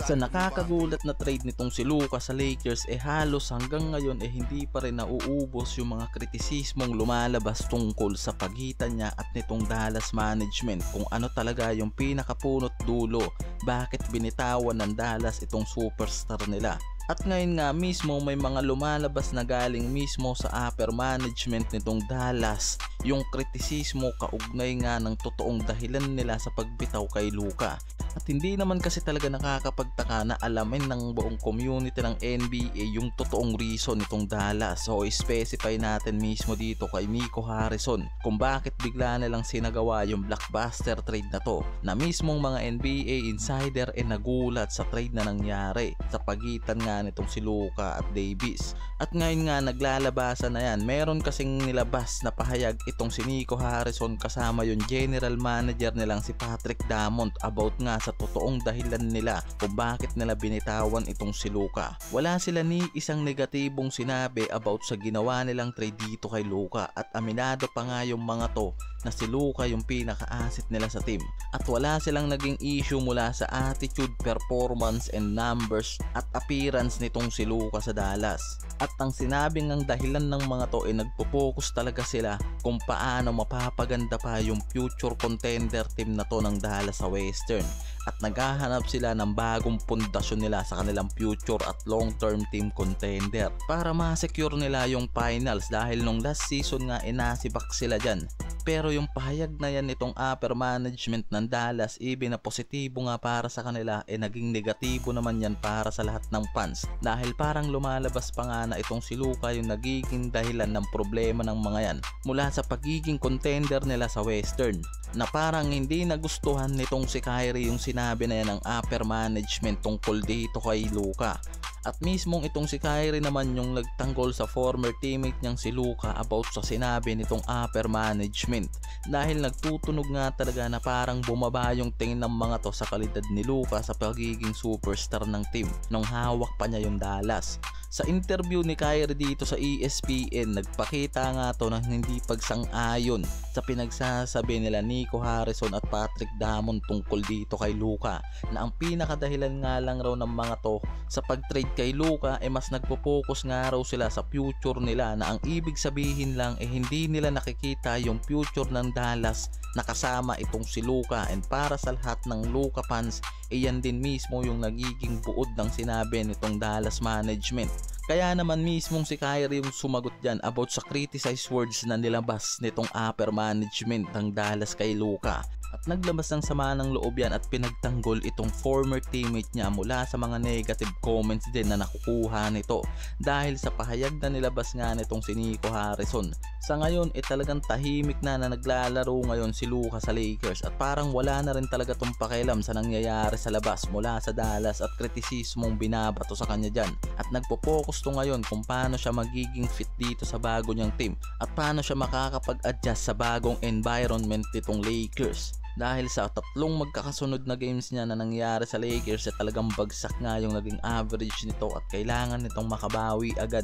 Sa nakakagulat na trade nitong si Luka sa Lakers halos hanggang ngayon hindi pa rin nauubos yung mga kritisismong lumalabas tungkol sa pagitan niya at nitong Dallas management kung ano talaga yung pinakapunot dulo bakit binitawan ng Dallas itong superstar nila. At ngayon nga mismo may mga lumalabas na galing mismo sa upper management nitong Dallas yung kritisismo kaugnay nga ng totoong dahilan nila sa pagbitaw kay Luka. At hindi naman kasi talaga nakakapagtaka na alamin ng buong community ng NBA yung totoong reason nitong Dallas. So specify natin mismo dito kay Nico Harrison kung bakit bigla nilang sinagawa yung blockbuster trade na to, na mismong mga NBA insider nagulat sa trade na nangyari sa pagitan nga nitong si Luka at Davis. At ngayon nga naglalabasan na yan, meron kasing nilabas na pahayag itong si Nico Harrison kasama yung general manager nilang si Patrick Damont about nga sa totoong dahilan nila kung bakit nila binitawan itong si Luka. Wala sila ni isang negatibong sinabi about sa ginawa nilang trade dito kay Luka at aminado pa nga yung mga to na si Luka yung pinaka-asset nila sa team. At wala silang naging issue mula sa attitude, performance, and numbers at appearance nitong si Luka sa Dallas. At ang sinabing ng dahilan ng mga to nagpo-focus talaga sila kung paano mapapaganda pa yung future contender team na to ng Dallas sa Western. At naghahanap sila ng bagong pundasyon nila sa kanilang future at long-term team contender para ma-secure nila yung finals dahil nung last season nga nasibak sila dyan. Pero yung pahayag na yan nitong upper management ng Dallas, even na positibo nga para sa kanila, naging negatibo naman yan para sa lahat ng fans dahil parang lumalabas pa nga na itong si Luka yung nagiging dahilan ng problema ng mga yan mula sa pagiging contender nila sa Western, na parang hindi nagustuhan nitong si Kyrie yung sinabi na yan ng upper management tungkol dito kay Luka. At mismong itong si Kyrie naman yung nagtanggol sa former teammate niyang si Luka about sa sinabi nitong upper management dahil nagtutunog nga talaga na parang bumaba yung tingin ng mga to sa kalidad ni Luka sa pagiging superstar ng team nung hawak pa niya yung Dallas. Sa interview ni Kyrie dito sa ESPN, nagpakita nga to ng hindi pagsang-ayon sa pinagsasabi nila Nico Harrison at Patrick Damon tungkol dito kay Luka, na ang pinakadahilan nga lang raw ng mga to sa pag-trade kay Luka mas nagpo-focus nga raw sila sa future nila, na ang ibig sabihin lang hindi nila nakikita yung future ng Dallas na kasama itong si Luka. And para sa lahat ng Luka fans, yan din mismo yung nagiging buod ng sinabi nitong Dallas management. Kaya naman mismong si Kyrie yung sumagot dyan about sa criticized words na nilabas nitong upper management ng Dallas kay Luka. At naglabas ng sama ng loob yan at pinagtanggol itong former teammate niya mula sa mga negative comments din na nakukuha nito dahil sa pahayag na nilabas nga nitong si Nico Harrison. Sa ngayon talagang tahimik na naglalaro ngayon si Luka sa Lakers at parang wala na rin talaga tong pakialam sa nangyayari sa labas mula sa Dallas at kritisismong binabato sa kanya dyan. At nagpo-focus to ngayon kung paano siya magiging fit dito sa bago niyang team at paano siya makakapag-adjust sa bagong environment nitong Lakers. Dahil sa tatlong magkakasunod na games niya na nangyari sa Lakers talagang bagsak nga yung naging average nito at kailangan nitong makabawi agad.